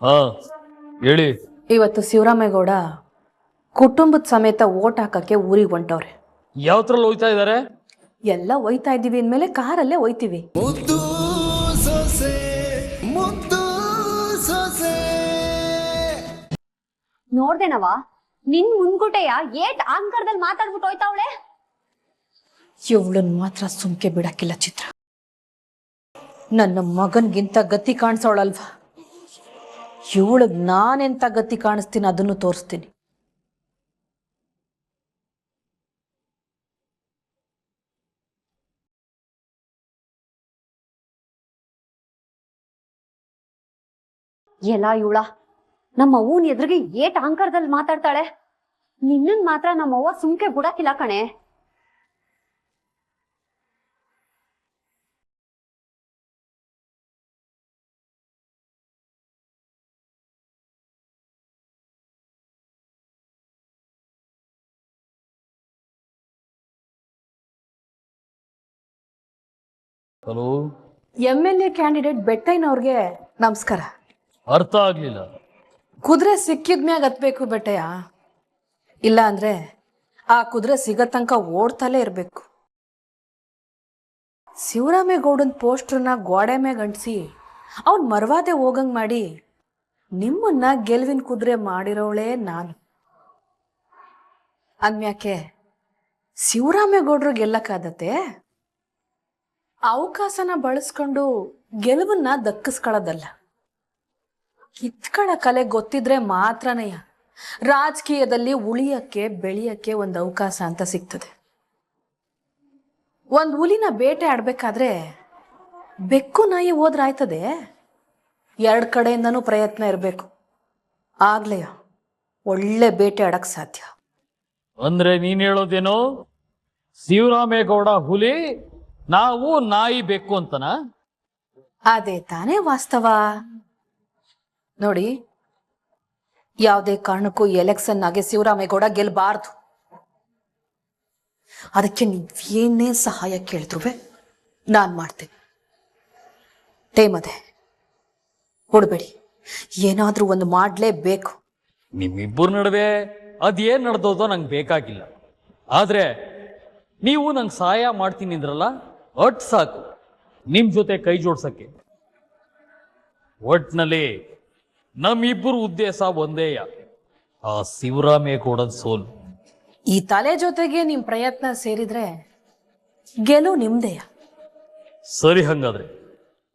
ಹಾ ಹೇಳಿ. ಇವತ್ತು ಶಿವರಾಮೇಗೌಡ ಕುಟುಂಬದ ಸಮೇತ ಓಟ್ ಹಾಕಕ್ಕೆ ಊರಿಗೆ ಹೊಂಟವ್ರೆ. ಯಾವತ್ರಲ್ಲಿ ಹೋಗ್ತಾ ಇದಾರೆ? ಎಲ್ಲ ಒಯ್ತಾ ಇದ್ದೀವಿ ಅಂದಮೇಲೆ ಕಾರಲ್ಲೇ ಒಯ್ತೀವಿ. ಮುದ್ದು ಸೊಸೆ ಮುದ್ದು ಸೊಸೆ. ನೋಡ್ದೇನವ ನಿನ್ ಮುಂದ್ಗುಟೆಯ ಏಟ್ ಆಂಕರ್ದಲ್ಲಿ ಮಾತಾಡ್ಬಿಟ್ಟು ಹೋಯ್ತಾವಳೆ. ಇವಳನ್ ಮಾತ್ರ ಸುಮ್ಕೆ ಬಿಡಕ್ಕಿಲ್ಲ ಚಿತ್ರ. ನನ್ನ ಮಗನ್ಗಿಂತ ಗತಿ ಕಾಣಿಸೋಳಲ್ವಾ, ಇವಳಿಗೆ ನಾನೆಂತ ಗತಿ ಕಾಣಿಸ್ತೀನಿ ಅದನ್ನು ತೋರಿಸ್ತೀನಿ. ಎಲ್ಲ ಇವಳ ನಮ್ಮ ಅವ್ವನ್ ಎದುರಿಗೆ ಏಟ್ ಆಂಕರ್ದಲ್ಲಿ ಮಾತಾಡ್ತಾಳೆ. ನಿನ್ನನ್ ಮಾತ್ರ ನಮ್ಮವ್ವ ಸುಮ್ಕೆ ಬಿಡಕ್ಕಿಲ್ಲ ಕಣೆ. ಹಲೋ, MLA ಕ್ಯಾಂಡಿಡೇಟ್ ಬೆಟ್ಟಯ್ಯನವ್ರಿಗೆ ನಮಸ್ಕಾರ. ಅರ್ಥ ಆಗ್ಲಿಲ್ಲ. ಕುದುರೆ ಸಿಕ್ಕಿದ್ಮ್ಯಾಗ ಹತ್ಬೇಕು ಬೆಟ್ಟಯ್ಯ, ಇಲ್ಲ ಅಂದ್ರೆ ಆ ಕುದುರೆ ಸಿಗೋ ತನಕ ಓಡ್ತಲೇ ಇರಬೇಕು. ಶಿವರಾಮೇಗೌಡನ ಪೋಸ್ಟರ್ನ ಗೋಡೆ ಮ್ಯಾಗ ಅಂಟಿಸಿ ಅವ್ನು ಮರವಾದೆ ಹೋಗಂಗ್ ಮಾಡಿ ನಿಮ್ಮನ್ನ ಗೆಲುವಿನ ಕುದುರೆ ಮಾಡಿರೋಳೇ ನಾನು. ಅಂದ್ಮ್ಯಾಕೆ ಶಿವರಾಮೇಗೌಡರು ಗೆಲ್ಲಕ್ಕಾದತೆ? ಅವಕಾಶನ ಬಳಸ್ಕೊಂಡು ಗೆಲುವನ್ನ ದಕ್ಕಿಸ್ಕೊಳ್ಳೋದಲ್ಲ. ಕಿತ್ಕಳ ಕಲೆ ಗೊತ್ತಿದ್ರೆ ಮಾತ್ರನೆಯ ರಾಜಕೀಯದಲ್ಲಿ ಉಳಿಯಕ್ಕೆ ಬೆಳೆಯಕ್ಕೆ ಒಂದು ಅವಕಾಶ ಅಂತ ಸಿಗ್ತದೆ. ಒಂದು ಹುಲಿನ ಬೇಟೆ ಆಡ್ಬೇಕಾದ್ರೆ ಬೆಕ್ಕು ನಾಯಿ ಹೋದ್ರಾಯ್ತದೆ, ಎರಡು ಕಡೆಯಿಂದನೂ ಪ್ರಯತ್ನ ಇರಬೇಕು, ಆಗ್ಲೇ ಒಳ್ಳೆ ಬೇಟೆ ಆಡಕ್ ಸಾಧ್ಯ. ಅಂದ್ರೆ ನೀನ್ ಹೇಳೋದೇನೋ ಶಿವರಾಮೇಗೌಡ ಹುಲಿ, ನಾವು ನಾಯಿ ಬೇಕು ಅಂತನ? ಅದೇ ತಾನೇ ವಾಸ್ತವ. ನೋಡಿ, ಯಾವುದೇ ಕಾರಣಕ್ಕೂ ಎಲೆಕ್ಷನ್ ಆಗಿ ಶಿವರಾಮೇಗೌಡ ಗೆಲ್ಲಬಾರ್ದು. ಅದಕ್ಕೆ ನೀವೇನೇ ಸಹಾಯ ಕೇಳಿದ್ರು ನಾನು ಮಾಡ್ತೇನೆ. ಟೈಮದೆ ಕೊಡ್ಬೇಡಿ, ಏನಾದ್ರೂ ಒಂದು ಮಾಡಲೇಬೇಕು. ನಿಮ್ಮಿಬ್ಬರ ನಡುವೆ ಅದೇನ್ ನಡೆದೋದೋ ನಂಗೆ ಬೇಕಾಗಿಲ್ಲ. ಆದ್ರೆ ನೀವು ನಂಗೆ ಸಹಾಯ ಮಾಡ್ತೀನಿ ಅಂದ್ರಲ್ಲ, ಒಟ್ಟು ಸಾಕು ನಿಮ್ ಜೊತೆ ಕೈ ಜೋಡ್ಸಕ್ಕೆ. ಒಟ್ನಲ್ಲಿ ನಮ್ಮಿಬ್ಬರು ಉದ್ದೇಶ ಒಂದೇಯ, ಆ ಶಿವರಾಮೇಗೌಡನ ಸೋಲು. ಈ ತಲೆ ಜೊತೆಗೆ ನಿಮ್ ಪ್ರಯತ್ನ ಸೇರಿದ್ರೆ ಗೆಲುವು ನಿಮ್ದೇಯ. ಸರಿ, ಹಂಗಾದ್ರೆ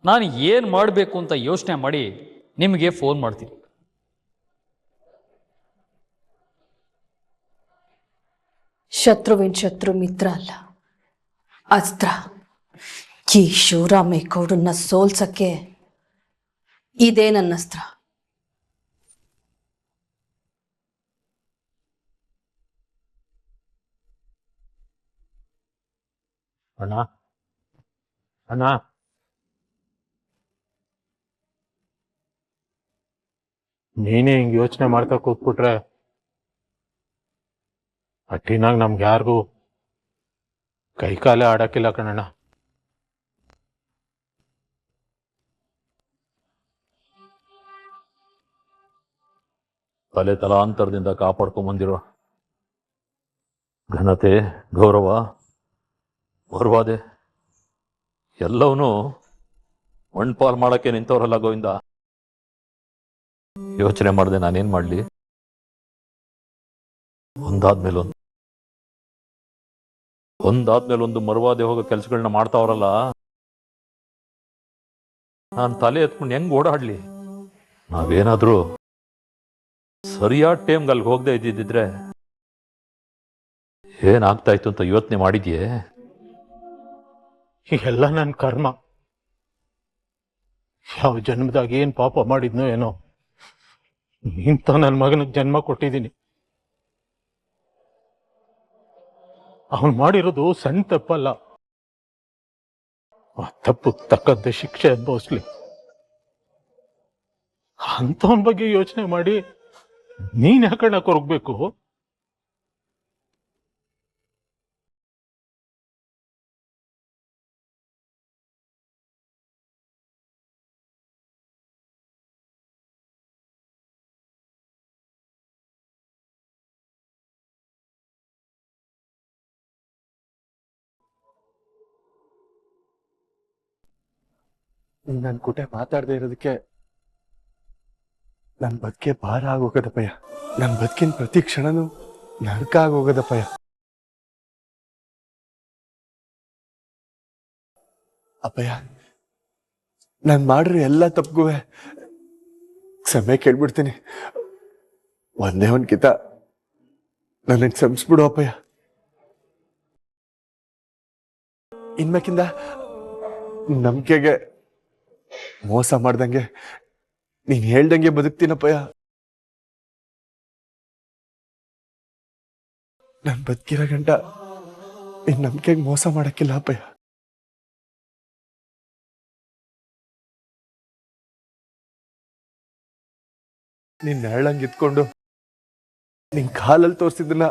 ನಾನು ಏನ್ ಮಾಡಬೇಕು ಅಂತ ಯೋಚನೆ ಮಾಡಿ ನಿಮಗೆ ಫೋನ್ ಮಾಡ್ತೀನಿ. ಶತ್ರುವಿನ ಶತ್ರು ಮಿತ್ರ ಅಲ್ಲ, ಅಸ್ತ್ರ. ಈ ಶಿವರಾಮೇಗೌಡನ್ನ ಸೋಲ್ಸಕ್ಕೆ ಇದೇ ನನ್ನ ಅಸ್ತ್ರ. ಅಣ್ಣ ಅಣ್ಣ, ನೀನೇ ಹಿಂಗ್ ಯೋಚನೆ ಮಾಡ್ತಾ ಕೂತ್ಬಿಟ್ರೆ ಅಟ್ಟಿನಾಗ ನಮ್ಗೆ ಯಾರಿಗೂ ಕೈಕಾಲೇ ಆಡಕ್ಕಿಲ್ಲ ಕಣಣ್ಣ. ತಲೆ ತಲಾಂತರದಿಂದ ಕಾಪಾಡ್ಕೊಂಬಂದಿರೋ ಘನತೆ, ಗೌರವ, ಗೌರವಾದೆ ಎಲ್ಲವನ್ನೂ ಮಣ್ಪಾಲ್ ಮಾಡಕ್ಕೆ ನಿಂತವರಲ್ಲ ಗೋವಿಂದ. ಯೋಚನೆ ಮಾಡದೆ ನಾನೇನ್ ಮಾಡ್ಲಿ? ಒಂದಾದ್ಮೇಲೊಂದು ಮರುವಾದೆ ಹೋಗೋ ಕೆಲ್ಸಗಳನ್ನ ಮಾಡ್ತಾವ್ರಲ್ಲ, ನಾನು ತಲೆ ಎತ್ಕೊಂಡು ಹೆಂಗ್ ಓಡಾಡ್ಲಿ? ನಾವೇನಾದ್ರೂ ಸರಿಯಾದ ಟೈಮ್ಗೆ ಅಲ್ಲಿಗೆ ಹೋಗದೆ ಇದ್ದಿದ್ರೆ ಏನಾಗ್ತಾ ಇತ್ತು ಅಂತ ಯೋಚನೆ ಮಾಡಿದ್ಯೆ? ಎಲ್ಲ ನನ್ನ ಕರ್ಮ. ಯಾವ ಜನ್ಮದಾಗ ಏನ್ ಪಾಪ ಮಾಡಿದ್ನೋ ಏನೋ, ಇಂಥ ನನ್ನ ಮಗನಿಗೆ ಜನ್ಮ ಕೊಟ್ಟಿದ್ದೀನಿ. ಅವನು ಮಾಡಿರೋದು ಸಣ್ಣ ತಪ್ಪಲ್ಲ, ಆ ತಪ್ಪು ತಕ್ಕಂತೆ ಶಿಕ್ಷೆ ಅನುಭವಿಸ್ಲಿ. ಅಂಥವನ ಬಗ್ಗೆ ಯೋಚನೆ ಮಾಡಿ ನೀನ್ ಯಾಕಣ್ಣ ಕೊರಗಬೇಕು? ನನ್ನ ಕೂಟ ಮಾತಾಡದೆ ಇರೋದಕ್ಕೆ ನನ್ನ ಬದುಕೆ ಭಾರ ಆಗೋಗದಪ್ಪಯ್ಯ. ನನ್ನ ಬದುಕಿನ ಪ್ರತಿ ಕ್ಷಣನೂ ನರಕ ಆಗೋಗದಪ್ಪಯ್ಯ. ಅಪ್ಪಯ್ಯ, ನಾನು ಮಾಡಿರೋ ಎಲ್ಲ ತಪ್ಪಿಗೂ ಕ್ಷಮೆ ಕೇಳ್ಬಿಡ್ತೀನಿ. ಒಂದೇ ಒಂದು ಕಿತ ನನಗೆ ಕ್ಷಮಿಸ್ಬಿಡು ಅಪ್ಪಯ್ಯ. ಇನ್ಮೇಕಿಂದ ನಂಬಿಕೆಗೆ ಮೋಸ ಮಾಡ್ದಂಗೆ ನೀನ್ ಹೇಳ್ದಂಗೆ ಬದುಕ್ತೀನಪ್ಪಯ್ಯ. ನನ್ ಬದುಕಿರೋ ಗಂಟ ನಿನ್ ನಂಬಿಕೆಗೆ ಮೋಸ ಮಾಡಕ್ಕಿಲ್ಲ ಅಪ್ಪಯ್ಯ. ನಿನ್ ನೆರಳಂಗ್ ಇತ್ಕೊಂಡು ನಿನ್ ಕಾಲಲ್ಲಿ ತೋರಿಸಿದ್ದನ್ನ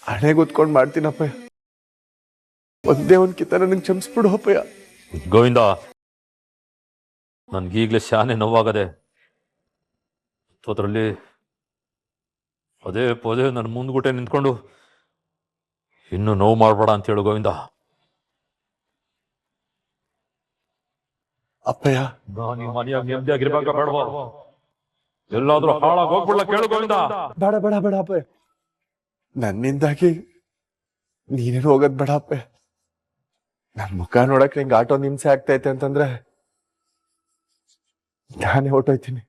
ಹಣೆಗೆ ಹೊತ್ಕೊಂಡು ಮಾಡ್ತೀನಪ್ಪಯ್ಯ. ಒಂದೇ ಒಂದ್ ಕಿತ ನನಗೆ ಕ್ಷಮಿಸ್ಬಿಡು ಅಪ್ಪಯ್ಯ. ಗೋವಿಂದ, ನನ್ಗೀಗ್ಲೇ ಶಾನೆ ನೋವಾಗದೆ. ಅದರಲ್ಲಿ ಪದೇ ಪದೇ ನನ್ನ ಮುಂದ್ಗುಟೆ ನಿಂತ್ಕೊಂಡು ಇನ್ನು ನೋವು ಮಾಡಬೇಡ ಅಂತ ಹೇಳು ಗೋವಿಂದ. ಅಪ್ಪಯ್ಯ, ನಾನು ಮನೆಯಾಗ ನೆಮ್ಮದಿಯಾಗಿರ್ಬೇಕಾ ಬೇಡವಾ? ಎಲ್ಲಾದ್ರೂ ಹಾಳಾಗಿ ಹೋಗ್ಬಿಡ್ಲ ಕೇಳು ಗೋವಿಂದ. ಬೇಡ ಬೇಡ ಬೇಡ ಅಪ್ಪಯ್ಯ. ನನ್ನಿಂದಾಗಿ ನೀನೇನು ಹೋಗೋದ್ ಬೇಡ ಅಪ್ಪಯ್ಯ. ನನ್ ಮುಖ ನೋಡಕ್ ನಿಂಗೆ ಆಟೋ ಹಿಂಸೆ ಆಗ್ತೈತೆ ಅಂತಂದ್ರೆ ನಾನೇ ಹೊರ್ಟೋಯ್ತೀನಿ.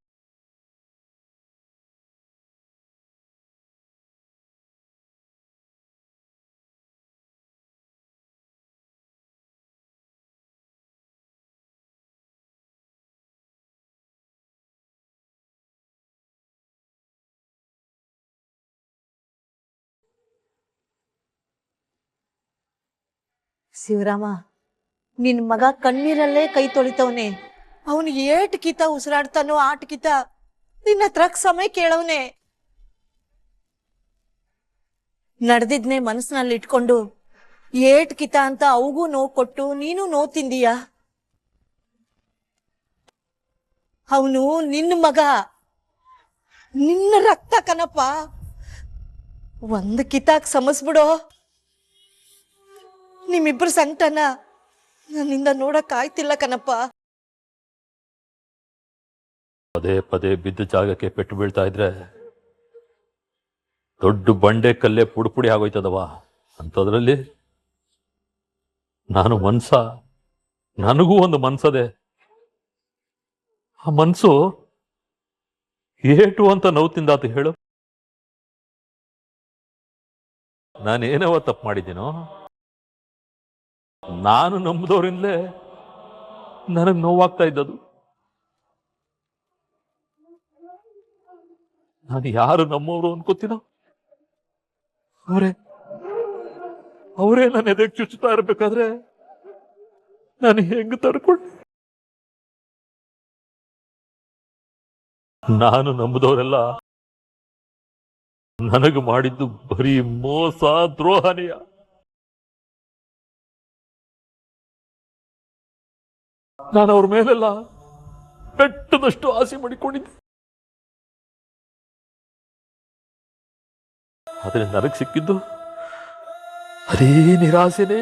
ಶಿವರಾಮ, ನಿನ್ ಮಗ ಕಣ್ಣೀರಲ್ಲೇ ಕೈ ತೊಳಿತವನೆ. ಅವನು ಏಟ್ ಕಿತ ಉಸಿರಾಡ್ತಾನೋ ಆಟ ಕಿತ ನಿನ್ನ ಹತ್ರ ಸಮಯ ಕೇಳವನೆ. ನಡೆದಿದ್ನೆ ಮನಸ್ಸಿನಲ್ಲಿ ಇಟ್ಕೊಂಡು ಏಟ್ ಕಿತ ಅಂತ ಅವಗೂ ನೋವು ಕೊಟ್ಟು ನೀನು ನೋವು ತಿಂದೀಯ. ಅವನು ನಿನ್ನ ಮಗ, ನಿನ್ನ ರಕ್ತ ಕಣಪ್ಪ. ಒಂದು ಕಿತಾಕ್ ಸಮಸ್ಬಿಡೋ. ನಿಮ್ಮಿಬ್ರು ಸಂಕಟನ ನನ್ನಿಂದ ನೋಡಕ್ ಆಯ್ತಿಲ್ಲ ಕಣಪ್ಪ. ಪದೇ ಪದೇ ಬಿದ್ದ ಜಾಗಕ್ಕೆ ಪೆಟ್ಟು ಬೀಳ್ತಾ ಇದ್ರೆ ದೊಡ್ಡ ಬಂಡೆ ಕಲ್ಲೇ ಪುಡಿ ಪುಡಿ ಆಗೋಯ್ತದವ. ಅಂಥದ್ರಲ್ಲಿ ನಾನು ನನಗೂ ಒಂದು ಮನ್ಸದೆ. ಆ ಮನ್ಸು ಏಟು ಅಂತ ನೋವು ತಿಂದಾತು ಹೇಳು. ನಾನೇನವ ತಪ್ಪು ಮಾಡಿದ್ದೀನೋ? ನಾನು ನಂಬಿದವರಿಂದಲೇ ನನಗೆ ನೋವಾಗ್ತಾ ಇದ್ದದು. ನಾನು ಯಾರು ನಮ್ಮವರು ಅನ್ಕೋತೀನೋ ಅವರೇ ನನ್ನ ಎದೆಗೆ ಚುಚ್ಚುತ್ತಾ ಇರ್ಬೇಕಾದ್ರೆ ನಾನು ಹೆಂಗ್ ತಡ್ಕೊಂಡೆ? ನಾನು ನಂಬಿದವರೆಲ್ಲ ನನಗೆ ಮಾಡಿದ್ದು ಬರೀ ಮೋಸ, ದ್ರೋಹನೆಯ. ನಾನು ಅವ್ರ ಮೇಲೆಲ್ಲ ಬೆಟ್ಟದಷ್ಟು ಆಸೆ ಮಾಡಿಕೊಂಡಿದ್ದೆ. ಆದ್ರೆ ನನಗೆ ಸಿಕ್ಕಿದ್ದು ಅದೇ ನಿರಾಸೆನೇ.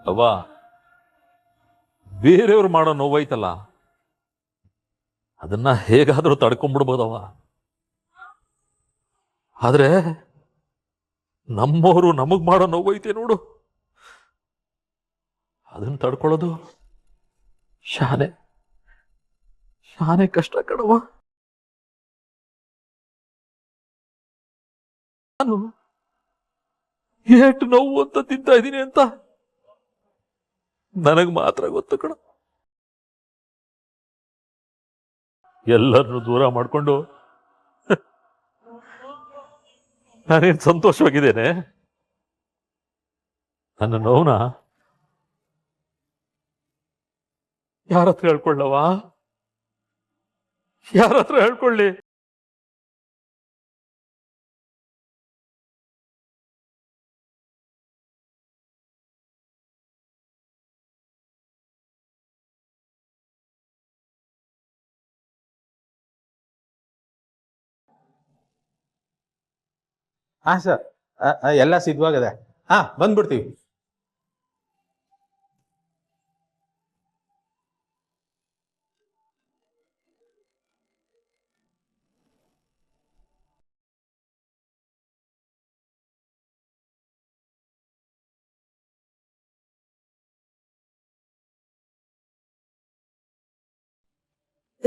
ಅವ್ವ, ಬೇರೆಯವ್ರು ಮಾಡೋ ನೋವೈತಲ್ಲ, ಅದನ್ನ ಹೇಗಾದ್ರೂ ತಡ್ಕೊಂಡ್ಬಿಡ್ಬೋದವ. ಆದ್ರೆ ನಮ್ಮವರು ನಮಗ್ ಮಾಡೋ ನೋವೈತೆ ನೋಡು, ಅದನ್ನ ತಡ್ಕೊಳ್ಳೋದು ಶಾನೆ ಕಷ್ಟ ಕಣವ. ನಾನು ಎಷ್ಟು ನೋವು ಅಂತ ತಿಂತಾ ಇದ್ದೀನಿ ಅಂತ ನನಗ್ ಮಾತ್ರ ಗೊತ್ತು ಕಣ. ಎಲ್ಲರನ್ನು ದೂರ ಮಾಡ್ಕೊಂಡು ನಾನೇನ್ ಸಂತೋಷವಾಗಿದ್ದೇನೆ? ನನ್ನ ನೋವನ ಯಾರ ಹತ್ರ ಹೇಳ್ಕೊಳ್ಳವ? ಯಾರ ಹತ್ರ ಹೇಳ್ಕೊಳ್ಳಿ? ಹಾ ಸರ್, ಎಲ್ಲ ಸಿದ್ಧವಾಗದೆ. ಹಾ, ಬಂದ್ಬಿಡ್ತೀವಿ.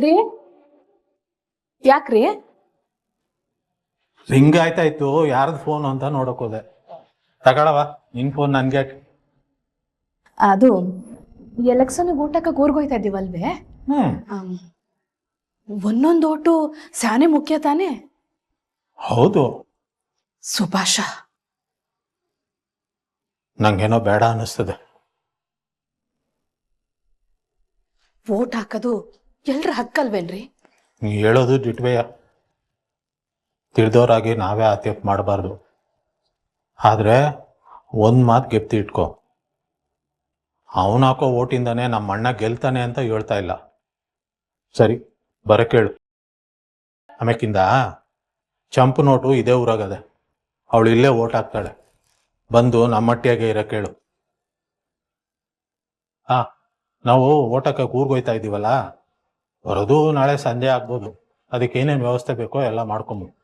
ರೀ ಯಾಕ್ರಿ? ರಿಂಗ್ ಆಯ್ತಾಯ್ತು, ಯಾರ್ದು ಫೋನ್ ಅಂತ ನೋಡಕ್ ಹೋದೆ. ತಗೊಳವ ನಿನ್ ಫೋನ್ ನನ್ಗೆ. ಅದು ಎಲೆಕ್ಷನ್ ಊಟಕ್ಕೆ ಕೂರ್ಗೋಯ್ತಾ ಇದೀವಲ್ವೇ, ಒಂದೊಂದು ಓಟು ಸ್ಯಾನೆ ಮುಖ್ಯ ತಾನೆ. ಹೌದು. ಸುಭಾಷ, ನಂಗೇನೋ ಬೇಡ ಅನ್ನಿಸ್ತದೆ. ವೋಟ್ ಹಾಕೋದು ಎಲ್ರ ಹಕ್ಕಲ್ವೇನ್ರಿ? ನೀ ಹೇಳೋದು ದಿಟ್ವೆಯ. ತಿಳಿದವರಾಗಿ ನಾವೇ ಆತ್ಯಪ್ ಮಾಡಬಾರ್ದು. ಆದ್ರೆ ಒಂದ್ ಮಾತು ಗೆಪ್ತಿ ಇಟ್ಕೋ, ಅವನು ಹಾಕೋ ಓಟಿಂದಾನೆ ನಮ್ಮ ಅಣ್ಣ ಗೆಲ್ತಾನೆ ಅಂತ ಹೇಳ್ತಾ ಇಲ್ಲ. ಸರಿ ಬರಕೇಳು. ಆಮೇಕಿಂದ ಚಂಪು ನೋಟು ಇದೇ ಊರಾಗದೆ, ಅವಳು ಇಲ್ಲೇ ಓಟ್ ಹಾಕ್ತಾಳೆ. ಬಂದು ನಮ್ಮಟ್ಟಿಯಾಗೆ ಇರಕ್ಕೇಳು. ನಾವು ಓಟಕ್ಕೆ ಕೂರ್ಗೋಯ್ತಾ ಇದ್ದೀವಲ್ಲ, ಬರೋದು ನಾಳೆ ಸಂಜೆ ಆಗ್ಬೋದು. ಅದಕ್ಕೆ ಏನೇನು ವ್ಯವಸ್ಥೆ ಬೇಕೋ ಎಲ್ಲ ಮಾಡ್ಕೊಂಬೋದು.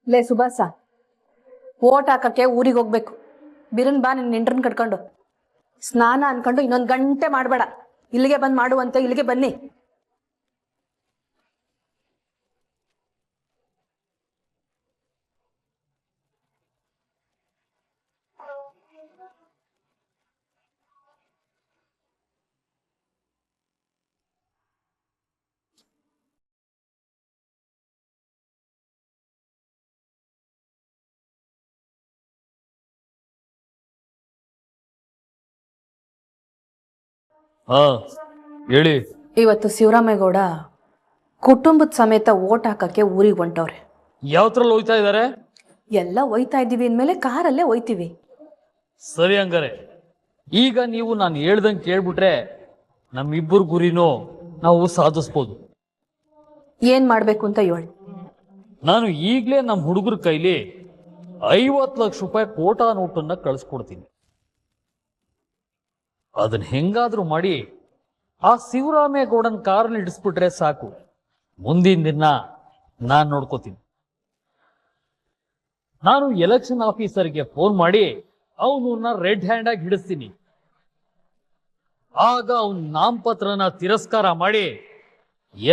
ಲೇ ಸುಭಾಸ, ಓಟ್ ಹಾಕಕ್ಕೆ ಊರಿಗೆ ಹೋಗ್ಬೇಕು. ಬಿರನ್ ಬಾ ನಿನ್ನ ನೆಂಟ್ರನ್ ಕಟ್ಕೊಂಡು. ಸ್ನಾನ ಅನ್ಕೊಂಡು 1 ಗಂಟೆ ಮಾಡಬೇಡ, ಇಲ್ಲಿಗೆ ಬಂದು ಮಾಡುವಂತೆ. ಇಲ್ಲಿಗೆ ಬನ್ನಿ. ಹಾ ಹೇಳಿ. ಇವತ್ತು ಶಿವರಾಮೇಗೌಡ ಕುಟುಂಬದ ಸಮೇತ ಓಟ್ ಹಾಕಕ್ಕೆ ಊರಿಗೆ ಹೊಂಟವ್ರೆ. ಯಾವತ್ರಲ್ಲಿ ಹೋಯ್ತಾ ಇದ್ದಾರೆ? ಎಲ್ಲ ಒಯ್ತಾ ಇದ್ದೀವಿ ಅಂದಮೇಲೆ ಕಾರಲ್ಲೇ ಒಯ್ತೀವಿ. ಸರಿ ಹಂಗಾರೆ ಈಗ ನೀವು ನಾನು ಹೇಳ್ದಂಗೆ ಕೇಳ್ಬಿಟ್ರೆ ನಮ್ಮಿಬ್ಬರು ಗುರಿನೂ ನಾವು ಸಾಧಿಸ್ಬೋದು. ಏನ್ ಮಾಡ್ಬೇಕು ಅಂತ ಹೇಳಿ. ನಾನು ಈಗಲೇ ನಮ್ಮ ಹುಡುಗರ ಕೈಲಿ 50 ಲಕ್ಷ ರೂಪಾಯಿ ಕೋಟಾ ನೋಟನ್ನ ಕಳಿಸ್ಕೊಡ್ತೀನಿ. ಅದನ್ನ ಹೆಂಗಾದ್ರೂ ಮಾಡಿ ಆ ಶಿವರಾಮೇಗೌಡನ ಕಾರನ್ನ ಇಡಿಸ್ಬಿಟ್ರೆ ಸಾಕು. ಮುಂದಿನ ದಿನ ನಾನು ನೋಡ್ಕೋತೀನಿ. ನಾನು ಎಲೆಕ್ಷನ್ ಆಫೀಸರ್ಗೆ ಫೋನ್ ಮಾಡಿ ಅವನನ್ನ ರೆಡ್ ಹ್ಯಾಂಡ್ ಆಗಿ ಹಿಡಿಸ್ತೀನಿ. ಆಗ ಅವನ ನಾಮಪತ್ರನ ತಿರಸ್ಕಾರ ಮಾಡಿ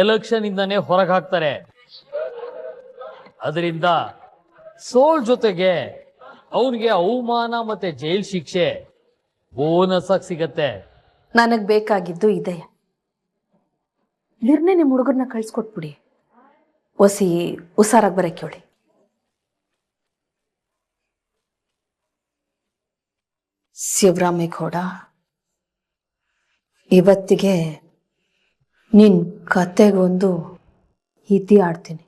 ಎಲೆಕ್ಷನ್ ಇಂದಾನೆ ಹೊರಗೆ ಹಾಕ್ತಾರೆ. ಅದರಿಂದ ಸೋಲ್ ಜೊತೆಗೆ ಅವನಿಗೆ ಅವಮಾನ ಮತ್ತೆ ಜೈಲ್ ಶಿಕ್ಷೆ ಬೋನಸ್ ಆಗಿ ಸಿಗತ್ತೆ. ನನಗ್ ಬೇಕಾಗಿದ್ದು ಇದೆ. ನಿರ್ಣಯ ನಿಮ್ಮ ಹುಡುಗರನ್ನ ಕಳ್ಸ್ಕೊಟ್ಬಿಡಿ. ಒಸಿ ಹುಷಾರಾಗಿ ಬರಕ್ಕೆ ಹೇಳಿ. ಶಿವರಾಮೇಗೌಡ, ಇವತ್ತಿಗೆ ನಿನ್ ಕತೆಗೊಂದು ಇತಿ ಆಡ್ತೀನಿ.